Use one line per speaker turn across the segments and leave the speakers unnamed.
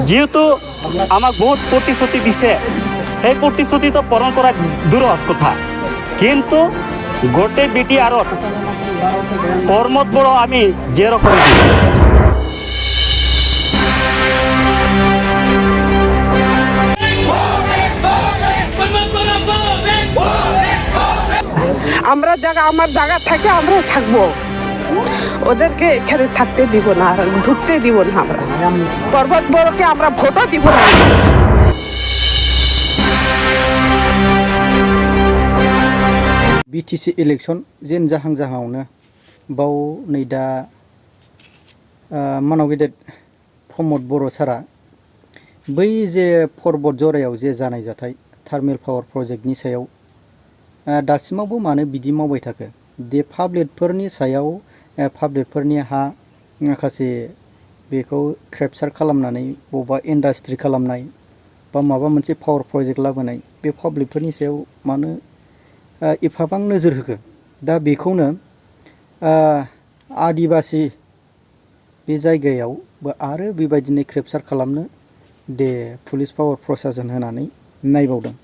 যেহেতু আমাক বহুত প্ৰতিশ্ৰুতি দিছে, সেই প্ৰতিশ্ৰুতি তো পূৰণ কৰা দূৰৰ কথা, কিন্তু গোটেই BTRত কর্মত বড় আমি যেরকম
আমরা জায়গা আমার জায়গা থেকে আমরা থাকবো, ওদেরকে এখানে থাকতে দিব না, আর ঢুকতে দিব না। আমরা পর্বত বড়কে আমরা ভোটও দিব না।
BTC इलेक्शन जेन जाहां जाहांआवनो बाव नै दा मानाव गेदेर प्रमद बर' सारा बै जे पर्बत जरायाव जे जानाय जाथाय थार्मेल पावार प्रजेक्टनि सायाव दासिमावबो मानो बिदि मावबाय थाखो, दे पाब्लिकफोरनि सायाव पाब्लिकफोरनि हा माखासे बेखौ क्रेपचार खालामनानै बबेबा इन्डास्ट्रि खालामनाय बा माबा मोनसे पावार प्रजेक्ट लाबोनाय, बे पाब्लिकफोरनि सायाव मानो एफाबां नोजोर होखो। दा बेखौनो आदिबासि बे जायगायावबो आरो बेबायदिनो क्रेपचार खालामनो दे पुलिस पावार प्रशासन होनानै नायबावदों।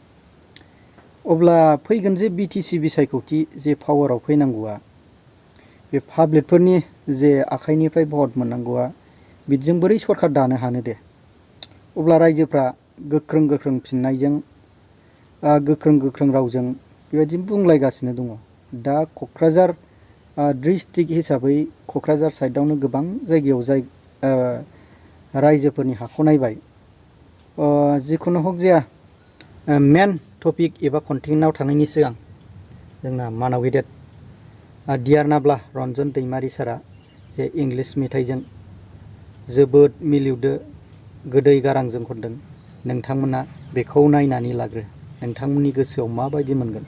अब्ला फैगोन जे BTC बिसायख'थि जे पावाराव फैनांगौआ, बे पाब्लिकफोरनि जे आखाइनिफ्राय भट मोननांगौआ, बिदिजों बोरै सरकार दानो हानो दे। अब्ला रायजोफ्रा गोख्रों गोख्रों फिननायजों गोख्रों गोख्रों रावजों बेबायदि बुंलायगासिनो दङ। दा क'क्राझार डिस्ट्रिक्ट हिसाबै क'क्राझार साइडआवनो गोबां जायगायाव रायजोफोरनि हाखौ नायबाय। जिखुनु हक जाया, मेन टपिक एबा कन्टेन्टआव थांनायनि सिगां जोंना मानाव गेदेर डियार नाब्ला रन्जन दैमारि सारा जे इंलिश मेथाइजों जोबोद मिलौदो गोदै गारांजों खनदों, नोंथांमोना बेखौ नायनानै लाग्रो, नोंथांमोननि गोसोआव माबायदि मोनगोन।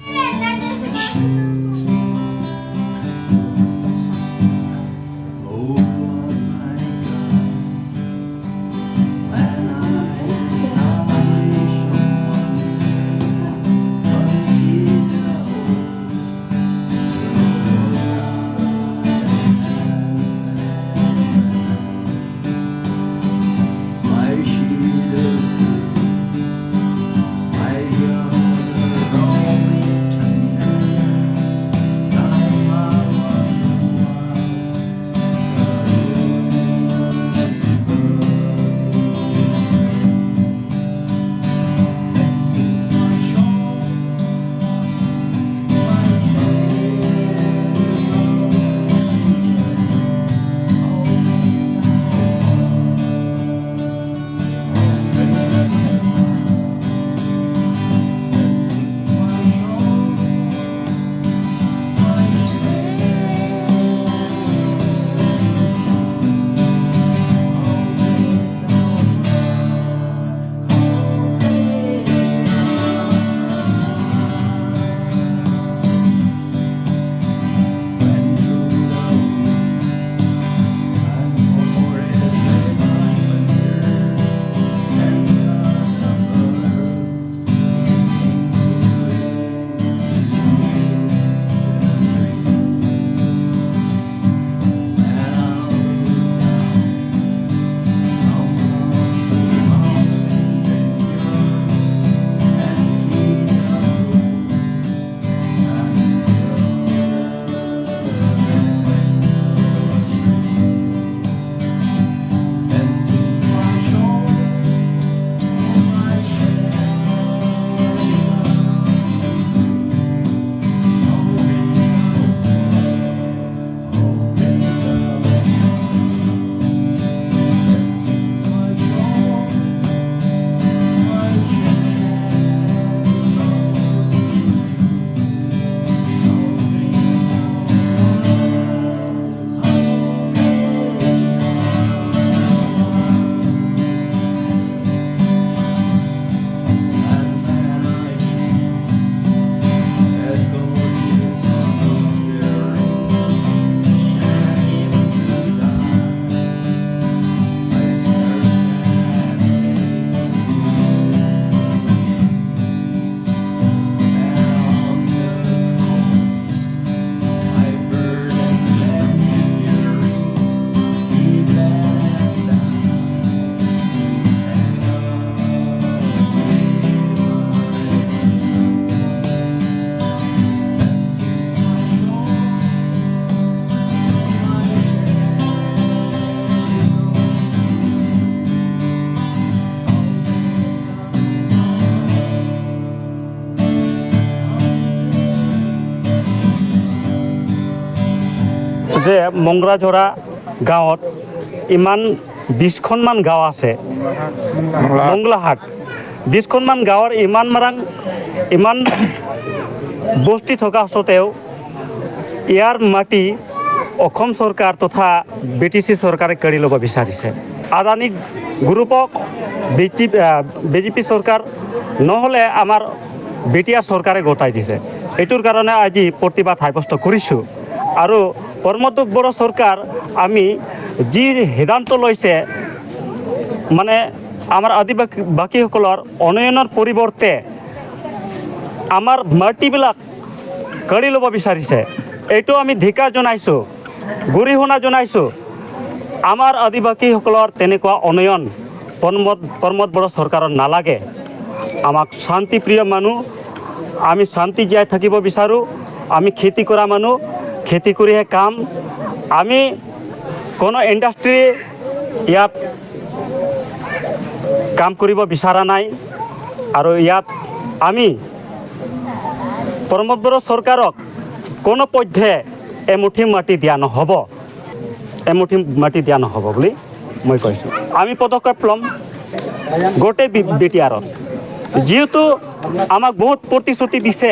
যে মংৰাজৰা গাঁৱত ইমান 20খনমান গাঁও আছে মংলাহাট 20খনমান গাঁৱৰ ইমান বস্তি থকা সত্ত্বেও ইয়াৰ মাটি অসম চৰকাৰ তথা BTC চৰকাৰে কাঢ়ি ল'ব বিচাৰিছে আদানী গ্ৰুপক BJP চৰকাৰ নহ'লে আমাৰ BTR চৰকাৰে গতাই দিছে এইটোৰ কাৰণে আজি প্ৰতিবাদ সাব্যস্ত কৰিছোঁ আৰু প্ৰমোদ বড়ো চৰকাৰ আমি যি সিদ্ধান্ত লৈছে মানে আমাৰ আদিবাসীসকলৰ উন্নয়নৰ পৰিৱৰ্তে আমাৰ মাটিবিলাক কাঢ়ি ল'ব বিচাৰিছে এইটো আমি ধিক্কাৰ জনাইছোঁ গৰিহণা জনাইছোঁ আমাৰ আদিবাসীসকলৰ তেনেকুৱা উন্নয়ন প্ৰমোদ বড়ো চৰকাৰৰ নালাগে আমাক শান্তিপ্ৰিয় মানুহ আমি শান্তি জীয়াই থাকিব বিচাৰোঁ আমি খেতি কৰা মানুহ খেতি কৰিহে কাম আমি কোনো ইণ্ডাষ্ট্ৰী ইয়াত কাম কৰিব বিচৰা নাই আৰু ইয়াত আমি প্ৰমোদ বড়ো চৰকাৰক কোনো পধ্যে এমুঠি মাটি দিয়া নহ'ব বুলি মই কৈছোঁ আমি পদক্ষেপ ল'ম গোটেই BTRত যেহেতু আমাক বহুত প্ৰতিশ্ৰুতি দিছে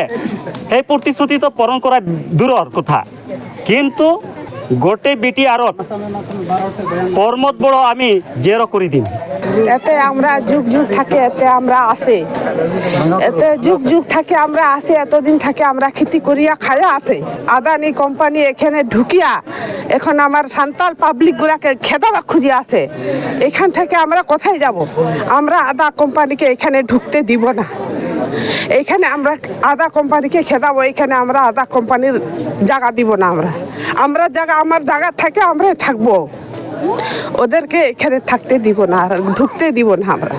সেই প্ৰতিশ্ৰুতিটো পূৰণ কৰা দূৰৰ কথা কিন্তু গোটেই BTRত প্ৰমোদ বড়ো আমি জেৰ কৰি দিম
এতে আমরা যুগ যুগ থাকে এতে আমরা আসে এতে যুগ যুগ থাকে আমরা আসে এতদিন থাকে আমরা খেতি করিয়া খায়া আসে আদানি কোম্পানি এখানে ঢুকিয়া এখন আমার সান্তাল পাবলিক গুলাকে খেদাবা খুঁজে আসে এখান থেকে আমরা কোথায় যাব আমরা আদা কোম্পানিকে এখানে ঢুকতে দিব না এইখানে আমরা আদা কোম্পানিকে খেদাবো এখানে আমরা আদা কোম্পানির জায়গা দিব না আমরা জায়গা আমার জায়গা থাকে আমরাই থাকবো ওদেরকে এখানে থাকতে দিব না আর ঢুকতে দিব না আমরা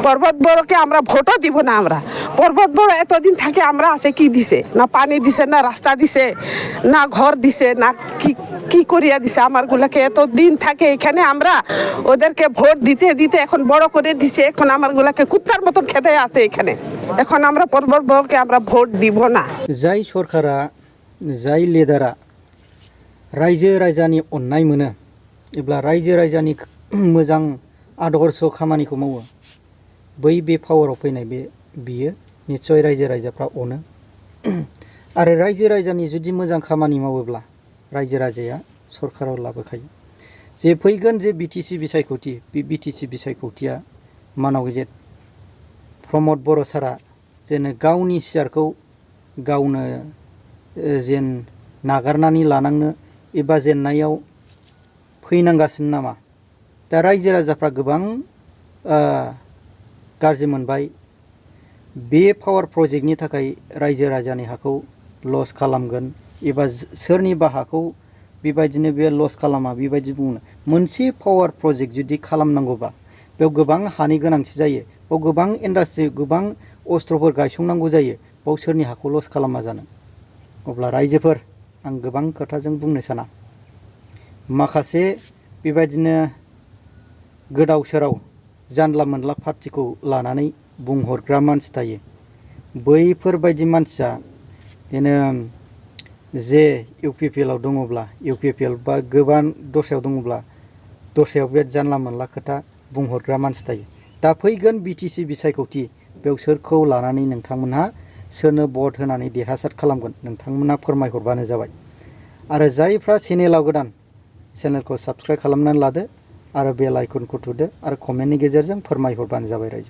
পর্বত বড়কে আমরা ভোটও দিব না আমরা পর্বত বড় এতদিন থাকে আমরা আসে কি দিছে না পানি দিছে না রাস্তা দিছে না ঘর দিছে না কি করিয়া দিছে আমারগুলাকে এতদিন থাকে এখানে আমরা ওদেরকে ভোট দিতে দিতে এখন বড় করে দিছে এখন আমারগুলাকে কুত্তার মতন খেতে আসে এখানে এখন আমরা পর্বত বড়কে আমরা ভোট দিব না
जाय सरकारा जाय लिडारा रायजो राजानि अननाय मोनो एब्ला रायजो राजानि मोजां आदर्श खामानिखौ मावो बै बे पावाराव फैनाय बियो निश्चय रायजो राजाफ्रा अनो आरो रायजो राजानि जुदि मोजां खामानि मावोब्ला रायजो राजाया सरकाराव लाबोखायो जे फैगोन जे BTC बिसायख'थि बे BTC बिसायख'थिया मानाव जे प्रमोद बड़ो सारा जेन गावनि सियारखौ गावनो जेन नागारनानै लानांनो एबा जेननायाव फैनांगासिनो नामा दा रायजो राजाफ्रा गोबां गाज्रि मोनबाय बे पावार प्रजेक्टनि थाखाय रायजो राजानि हाखौ लस खालामगोन एबा सोरनिबा हाखौ बेबायदिनो बे लस खालामा बेबायदि बुङो मोनसे पावार प्रजेक्ट जुदि खालामनांगौबा बेयाव गोबां हानि गोनांथि जायो बेयाव गोबां इन्डास्ट्रि गोबां अस्त्रफोर गायसंनांगौ जायो बेयाव सोरनि हाखौ लस खालामा जानो अब्ला रायजोफोर आं गोबां खोथाजों बुंनो साना माखासे बेबायदिनो गोदाव सोराव जानला मोनला पार्टिखौ लानानै बुंहरग्रा मानसि थायो बैफोरबायदि मानसिया बिदिनो जे UPPL आव दङब्ला UPPL बा गोबां दस्रायाव दङब्ला दस्रायाव बे जानला मोनला खोथा बुंहरग्रा मानसि थायो दा फैगोन BTC बिसायख'थि बेयाव सोरखौ लानानै नोंथांमोनहा सोरनो भट होनानै देरहासार खालामगोन नोंथांमोनहा फोरमायहरबानो जाबाय आरो जायफ्रा चेनेलाव गोदान चेनेलखौ साबस्क्राइब खालामनानै लादो आरो बेल आइकनखौ थुदो आरो कमेन्टनि गेजेरजों फोरमायहरबानो जाबाय रायजो।